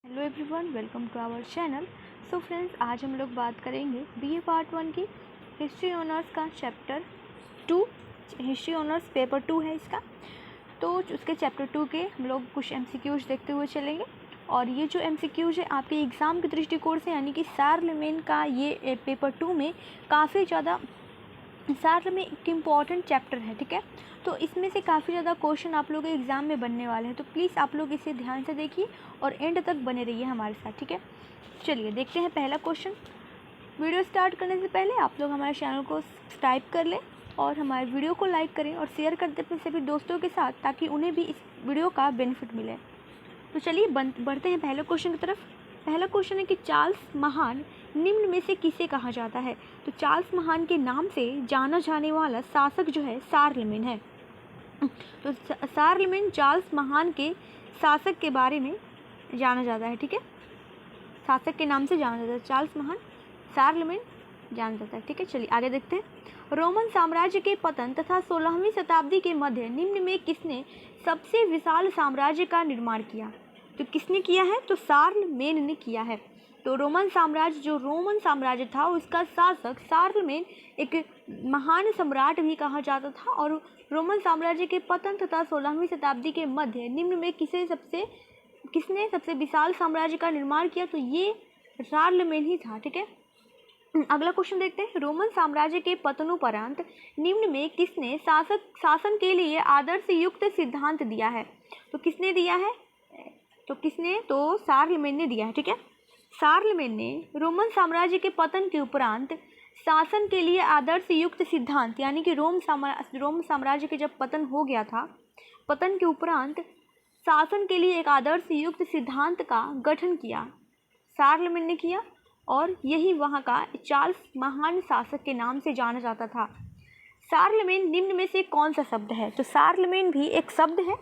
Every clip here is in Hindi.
Hello everyone, welcome to our channel. So friends, आज हम लोग बात करेंगे बीए पार्ट 1 की हिस्ट्री ऑनर्स का चैप्टर 2। हिस्ट्री ऑनर्स पेपर 2 है इसका। तो उसके चैप्टर 2 के हम लोग कुछ एमसीक्यूज देखते हुए चलेंगे। और ये जो एमसीक्यूज है आपके एग्ज़ाम के दृष्टिकोण से, यानी कि सार्वलमेन का ये पेपर 2 में काफ़ी ज़्यादा सार्वलमेन एक इम्पॉर्टेंट चैप्टर है, ठीक है। तो इसमें से काफ़ी ज़्यादा क्वेश्चन आप लोगों के एग्ज़ाम में बनने वाले हैं, तो प्लीज़ आप लोग इसे ध्यान से देखिए और एंड तक बने रहिए हमारे साथ, ठीक है। चलिए देखते हैं पहला क्वेश्चन। वीडियो स्टार्ट करने से पहले आप लोग हमारे चैनल को सब्सक्राइब कर लें और हमारे वीडियो को लाइक करें और शेयर कर दें अपने सभी दोस्तों के साथ, ताकि उन्हें भी इस वीडियो का बेनिफिट मिले। तो चलिए बढ़ते हैं पहले क्वेश्चन की तरफ। पहला क्वेश्चन है कि चार्ल्स महान निम्न में से किसे कहा जाता है। तो चार्ल्स महान के नाम से जाना जाने वाला शासक जो है सार्लमेन है। तो सार्लमेन चार्ल्स महान के शासक के बारे में जाना जाता है, ठीक है। शासक के नाम से जाना जाता है चार्ल्स महान, सार्लमेन जाना जाता है, ठीक है। चलिए आगे देखते हैं। रोमन साम्राज्य के पतन तथा 16वीं शताब्दी के मध्य निम्न में किसने सबसे विशाल साम्राज्य का निर्माण किया। तो किसने किया है, तो सार्लमेन ने किया है। तो रोमन साम्राज्य था, उसका शासक सार्लमेन एक महान सम्राट भी कहा जाता था। और रोमन साम्राज्य के पतन तथा 16वीं शताब्दी के मध्य निम्न में किसने सबसे विशाल साम्राज्य का निर्माण किया, तो ये सार्लमेन ही था, ठीक है। अगला क्वेश्चन देखते हैं। रोमन साम्राज्य के पतनोपरांत निम्न में किसने शासन के लिए आदर्श युक्त सिद्धांत दिया है। तो किसने दिया है, तो सार्लमेन ने दिया है, ठीक है। सार्लमेन ने रोमन साम्राज्य के पतन के उपरांत शासन के लिए आदर्श युक्त सिद्धांत, यानी कि रोम साम्राज्य के जब पतन हो गया था, पतन के उपरांत शासन के लिए एक आदर्श युक्त सिद्धांत का गठन किया, सार्लमेन ने किया। और यही वहाँ का चार्ल्स महान शासक के नाम से जाना जाता था। सार्लमेन निम्न में से कौन सा शब्द है। तो सार्लमेन भी एक शब्द है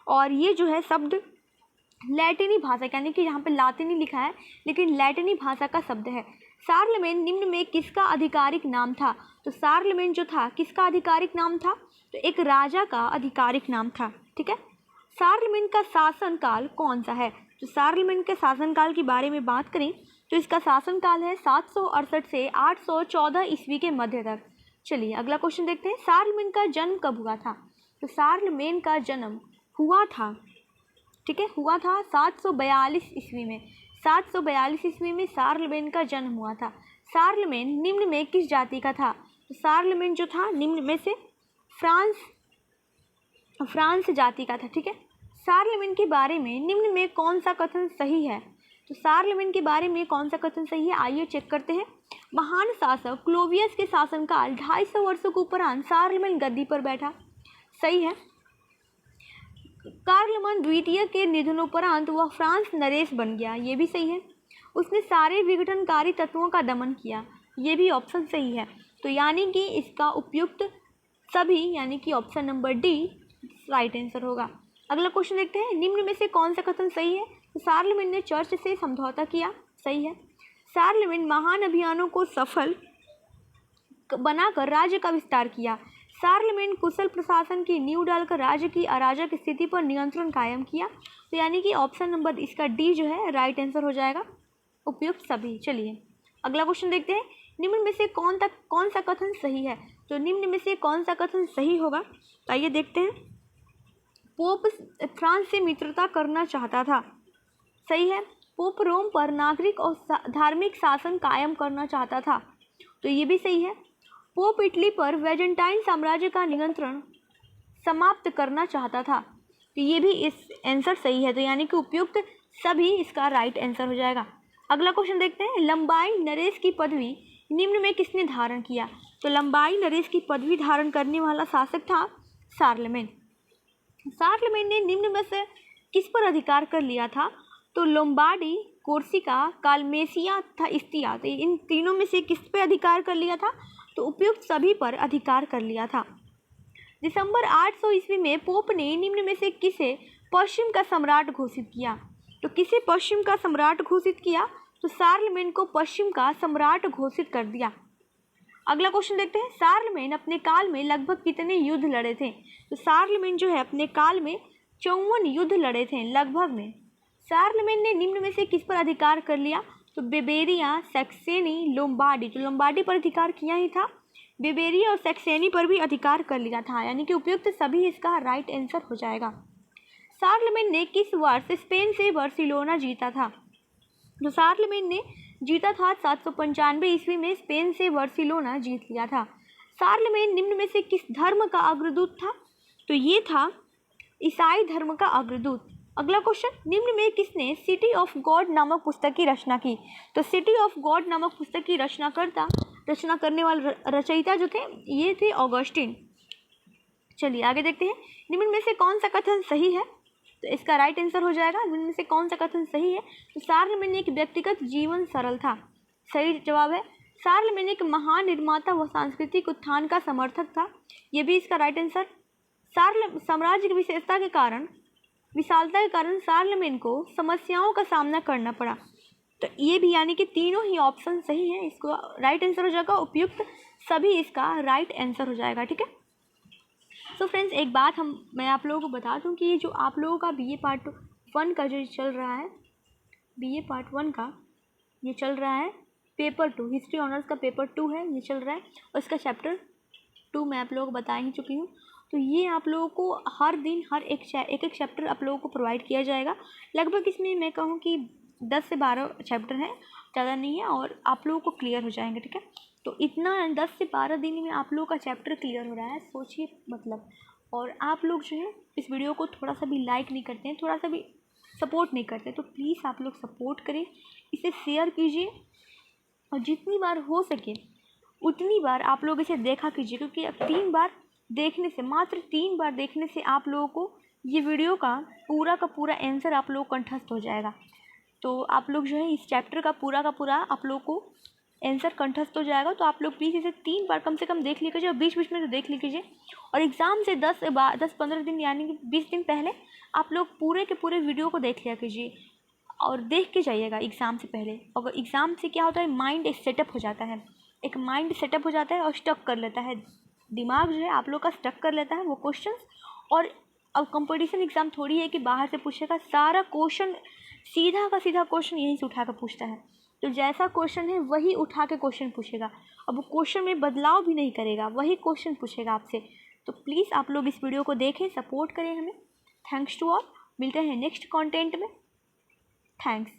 और ये जो है शब्द लैटिनी भाषा, यानी कि यहाँ पे लातिनी लिखा है लेकिन लैटिनी भाषा का शब्द है। सार्लमेन निम्न में किसका आधिकारिक नाम था। तो सार्लमेन जो था किसका आधिकारिक नाम था, तो एक राजा का आधिकारिक नाम था, ठीक है। सार्लमेन का शासनकाल कौन सा है। तो सार्लमेन के शासनकाल के बारे में बात करें तो इसका शासनकाल है 768 से 814 ईस्वी के मध्य तक। चलिए अगला क्वेश्चन देखते हैं। सार्लमेन का जन्म कब हुआ था। तो सार्लमेन का जन्म हुआ था, ठीक है, हुआ था 742 ईस्वी में। 742 ईस्वी में सार्लमेन का जन्म हुआ था। सार्लमेन निम्न में किस जाति का था। तो सार्लमेन जो था निम्न में से फ्रांस जाति का था, ठीक है। सार्लमेन के बारे में निम्न में कौन सा कथन सही है। तो सार्लमेन के बारे में कौन सा कथन सही है, आइए चेक करते हैं। महान शासक क्लोवियस के शासनकाल 250 वर्षों के उपरांत सार्लमेन गद्दी पर बैठा, सही है। कार्लमन द्वितीय के निधनोपरांत वह फ्रांस नरेश बन गया, ये भी सही है। उसने सारे विघटनकारी तत्वों का दमन किया, ये भी ऑप्शन सही है। तो यानी कि इसका उपयुक्त सभी, यानी कि option number D right answer होगा। अगला क्वेश्चन देखते हैं। निम्न में से कौन सा कथन सही है। तो सार्लमेन ने चर्च से समझौता किया, सही है। सार्लमेन महान अभियानों को सफल बनाकर राज्य का विस्तार किया। सार्लमेन कुशल प्रशासन की नींव डालकर राज्य की अराजक स्थिति पर नियंत्रण कायम किया। तो यानी कि ऑप्शन नंबर इसका डी जो है राइट आंसर हो जाएगा, उपयुक्त सभी। चलिए अगला क्वेश्चन देखते हैं। निम्न में से कौन सा कथन सही है। तो निम्न में से कौन सा कथन सही होगा, तो आइए देखते हैं। पोप फ्रांस से मित्रता करना चाहता था, सही है। पोप रोम पर नागरिक और धार्मिक शासन कायम करना चाहता था, तो ये भी सही है। पोप इटली पर वेजेंटाइन साम्राज्य का नियंत्रण समाप्त करना चाहता था, तो ये भी इस आंसर सही है। तो यानी कि उपयुक्त सभी इसका राइट आंसर हो जाएगा। अगला क्वेश्चन देखते हैं। लंबाई नरेश की पदवी निम्न में किसने धारण किया। तो लंबाई नरेश की पदवी धारण करने वाला शासक था सार्लमेन। सार्लमेन ने निम्न में से किस पर अधिकार कर लिया था। तो लोम्बार्डी, कोर्सिका, कालमेसिया तथा इस्तिया, तो इन तीनों में से किस पे अधिकार कर लिया था। तो उपयुक्त सभी पर अधिकार कर लिया था। दिसंबर 800 ईस्वी में पोप ने निम्न में से किसे पश्चिम का सम्राट घोषित किया। तो किसे पश्चिम का सम्राट घोषित किया। तो सार्लमेन को पश्चिम का सम्राट घोषित कर दिया। अगला क्वेश्चन देखते हैं। सार्लमेन अपने काल में लगभग कितने युद्ध लड़े थे। तो सार्लमेन जो है अपने काल में 54 युद्ध लड़े थे लगभग में। शार्लेमेन ने निम्न में से किस पर अधिकार कर लिया? तो बेबेरिया, सैक्सेनी, लोम्बार्डी। तो लोम्बार्डी पर अधिकार किया ही था, बेबेरिया और सैक्सेनी पर भी अधिकार कर लिया था, यानी कि उपयुक्त सभी इसका राइट आंसर हो जाएगा। शार्लेमेन ने किस वर्ष स्पेन से बार्सिलोना जीता था? तो शार्लेमेन ने जीता था 795 ईस्वी में स्पेन से बार्सिलोना जीत लिया था। शार्लेमेन निम्न में से किस धर्म का अग्रदूत था? तो ये था ईसाई धर्म का अग्रदूत। अगला क्वेश्चन, निम्न में किसने सिटी ऑफ गॉड नामक पुस्तक की रचना की? तो सिटी ऑफ गॉड नामक पुस्तक की रचना करने वाले रचयिता जो थे ये थे ऑगस्टीन। चलिए आगे देखते हैं, निम्न में से कौन सा कथन सही है? तो इसका राइट आंसर हो जाएगा, निम्न में से कौन सा कथन सही है? तो शार्लेमेन एक व्यक्तिगत जीवन सरल था, सही जवाब है। शार्लेमेन एक महान निर्माता व सांस्कृतिक उत्थान का समर्थक था, ये भी इसका राइट आंसर। साम्राज्य की विशालता के कारण शार्लेमेन को समस्याओं का सामना करना पड़ा, तो ये भी यानी कि तीनों ही ऑप्शन सही है, इसको राइट आंसर हो जाएगा, उपयुक्त सभी इसका राइट आंसर हो जाएगा। ठीक है, सो फ्रेंड्स एक बात मैं आप लोगों को बता दूं कि ये जो आप लोगों का BA पार्ट 1 का जो चल रहा है, BA पार्ट 1 का ये चल रहा है पेपर 2, हिस्ट्री ऑनर्स का पेपर 2 है, ये चल रहा है और इसका चैप्टर 2 मैं आप लोगों को बता ही चुकी हूँ। तो ये आप लोगों को हर दिन हर एक चैप्टर आप लोगों को प्रोवाइड किया जाएगा। लगभग इसमें मैं कहूँ कि 10 से 12 चैप्टर हैं, ज़्यादा नहीं है, और आप लोगों को क्लियर हो जाएंगे। ठीक है, तो इतना 10 से 12 दिन में आप लोगों का चैप्टर क्लियर हो रहा है, सोचिए मतलब। और आप लोग जो है इस वीडियो को थोड़ा सा भी लाइक नहीं करते हैं, थोड़ा सा भी सपोर्ट नहीं करते, तो प्लीज़ आप लोग सपोर्ट करें, इसे शेयर कीजिए और जितनी बार हो सके उतनी बार आप लोग इसे देखा कीजिए, क्योंकि अब 3 बार देखने से, मात्र 3 बार देखने से आप लोगों को ये वीडियो का पूरा आंसर आप लोग कंठस्थ हो जाएगा। तो आप लोग जो है इस चैप्टर का पूरा आप लोग को आंसर कंठस्थ हो जाएगा। तो आप लोग प्लीज़ इसे 3 बार कम से कम देख लीजिए और बीच में तो देख लीजिए। और एग्ज़ाम से 10-15 दिन यानी कि 20 दिन पहले आप लोग पूरे के पूरे वीडियो को देख लिया कीजिए और देख के जाइएगा एग्ज़ाम से पहले। और एग्ज़ाम से क्या होता है, माइंड एक सेटअप हो जाता है, एक माइंड सेटअप हो जाता है और स्टक कर लेता है, दिमाग जो है आप लोग का स्टक कर लेता है वो क्वेश्चंस। और अब कंपटीशन एग्ज़ाम थोड़ी है कि बाहर से पूछेगा, सारा क्वेश्चन सीधा का सीधा क्वेश्चन यहीं से उठा कर पूछता है। तो जैसा क्वेश्चन है वही उठा के क्वेश्चन पूछेगा, अब वो क्वेश्चन में बदलाव भी नहीं करेगा, वही क्वेश्चन पूछेगा आपसे। तो प्लीज़ आप लोग इस वीडियो को देखें, सपोर्ट करें हमें। थैंक्स टू ऑल, मिलते हैं नेक्स्ट कंटेंट में। थैंक्स।